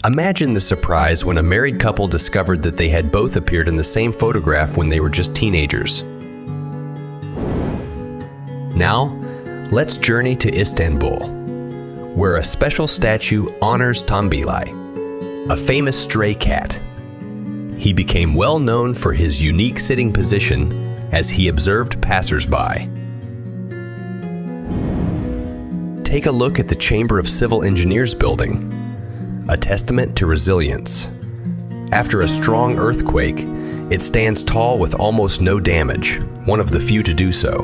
Imagine the surprise when a married couple discovered that they had both appeared in the same photograph when they were just teenagers. Now, let's journey to Istanbul, where a special statue honors Unveil, a famous stray cat. He became well known for his unique sitting position as he observed passersby. Take a look at the Chamber of Civil Engineers building, a testament to resilience. After a strong earthquake, it stands tall with almost no damage, one of the few to do so.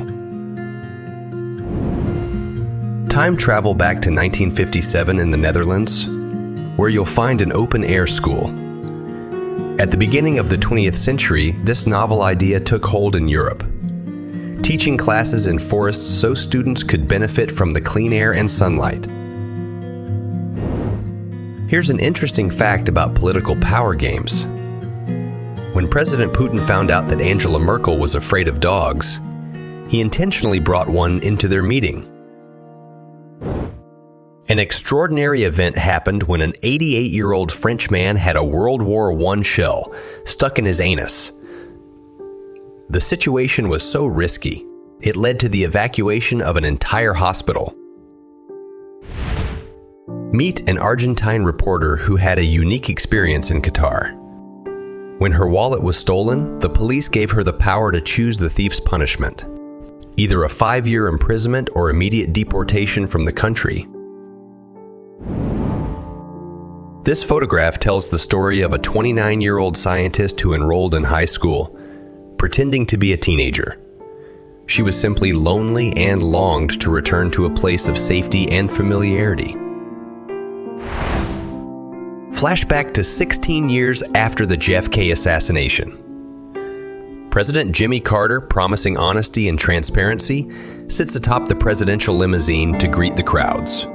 Time travel back to 1957 in the Netherlands, where you'll find an open-air school. At the beginning of the 20th century, this novel idea took hold in Europe, teaching classes in forests so students could benefit from the clean air and sunlight. Here's an interesting fact about political power games. When President Putin found out that Angela Merkel was afraid of dogs, he intentionally brought one into their meeting. An extraordinary event happened when an 88-year-old French man had a World War I shell stuck in his anus. The situation was so risky, it led to the evacuation of an entire hospital. Meet an Argentine reporter who had a unique experience in Qatar. When her wallet was stolen, the police gave her the power to choose the thief's punishment, either a 5-year imprisonment or immediate deportation from the country. This photograph tells the story of a 29-year-old scientist who enrolled in high school, pretending to be a teenager. She was simply lonely and longed to return to a place of safety and familiarity. Flashback to 16 years after the JFK assassination. President Jimmy Carter, promising honesty and transparency, sits atop the presidential limousine to greet the crowds.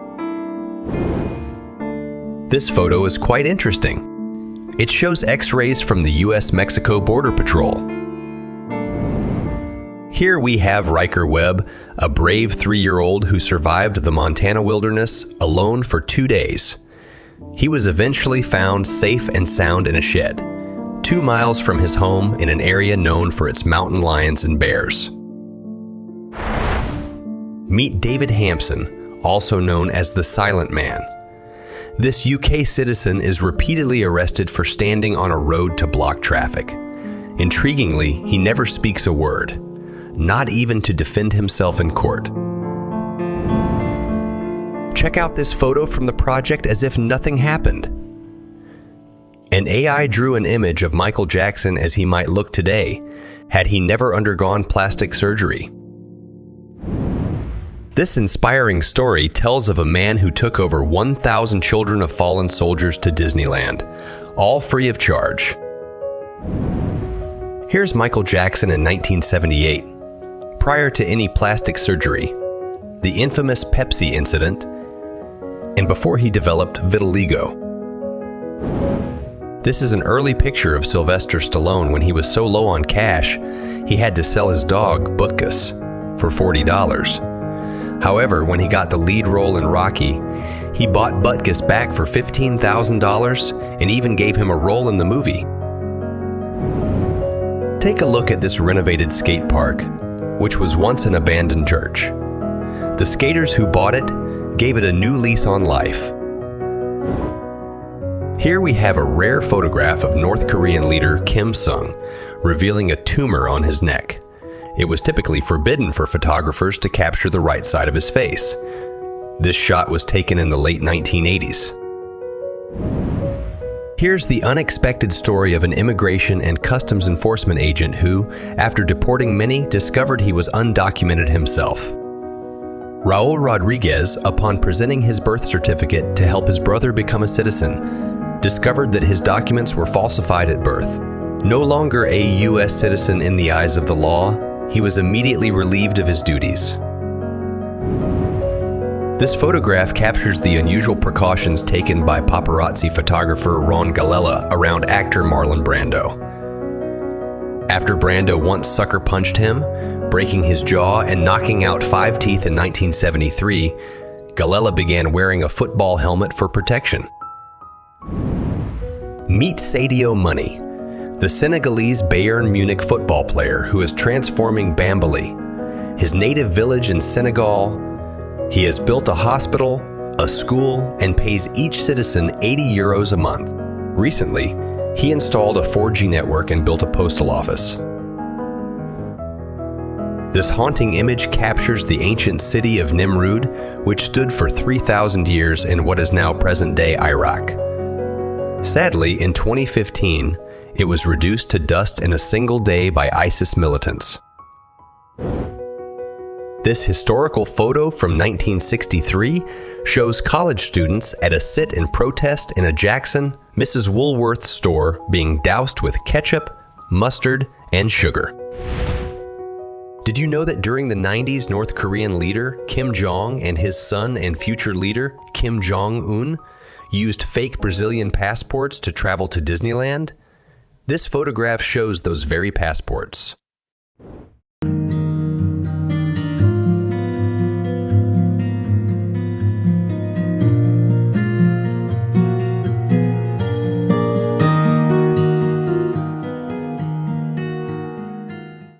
This photo is quite interesting. It shows X-rays from the U.S.-Mexico Border Patrol. Here we have Riker Webb, a brave 3-year-old who survived the Montana wilderness alone for 2 days. He was eventually found safe and sound in a shed, 2 miles from his home in an area known for its mountain lions and bears. Meet David Hampson, also known as the Silent Man. This UK citizen is repeatedly arrested for standing on a road to block traffic. Intriguingly, he never speaks a word, not even to defend himself in court. Check out this photo from the project as if nothing happened. An AI drew an image of Michael Jackson as he might look today, had he never undergone plastic surgery. This inspiring story tells of a man who took over 1,000 children of fallen soldiers to Disneyland, all free of charge. Here's Michael Jackson in 1978, prior to any plastic surgery, the infamous Pepsi incident, and before he developed vitiligo. This is an early picture of Sylvester Stallone when he was so low on cash, he had to sell his dog, Butkus, for $40. However, when he got the lead role in Rocky, he bought Butkus back for $15,000 and even gave him a role in the movie. Take a look at this renovated skate park, which was once an abandoned church. The skaters who bought it gave it a new lease on life. Here we have a rare photograph of North Korean leader Kim Sung revealing a tumor on his neck. It was typically forbidden for photographers to capture the right side of his face. This shot was taken in the late 1980s. Here's the unexpected story of an immigration and customs enforcement agent who, after deporting many, discovered he was undocumented himself. Raul Rodriguez, upon presenting his birth certificate to help his brother become a citizen, discovered that his documents were falsified at birth. No longer a U.S. citizen in the eyes of the law, he was immediately relieved of his duties. This photograph captures the unusual precautions taken by paparazzi photographer Ron Galella around actor Marlon Brando. After Brando once sucker punched him, breaking his jaw and knocking out 5 teeth in 1973, Galella began wearing a football helmet for protection. Meet Sadio Money, the Senegalese Bayern Munich football player who is transforming Bambali, his native village in Senegal. He has built a hospital, a school, and pays each citizen 80 euros a month. Recently, he installed a 4G network and built a postal office. This haunting image captures the ancient city of Nimrud, which stood for 3,000 years in what is now present-day Iraq. Sadly, in 2015, it was reduced to dust in a single day by ISIS militants. This historical photo from 1963 shows college students at a sit-and protest in a Jackson, Mrs. Woolworth store being doused with ketchup, mustard, and sugar. Did you know that during the 90s, North Korean leader Kim Jong and his son and future leader Kim Jong-un used fake Brazilian passports to travel to Disneyland? This photograph shows those very passports.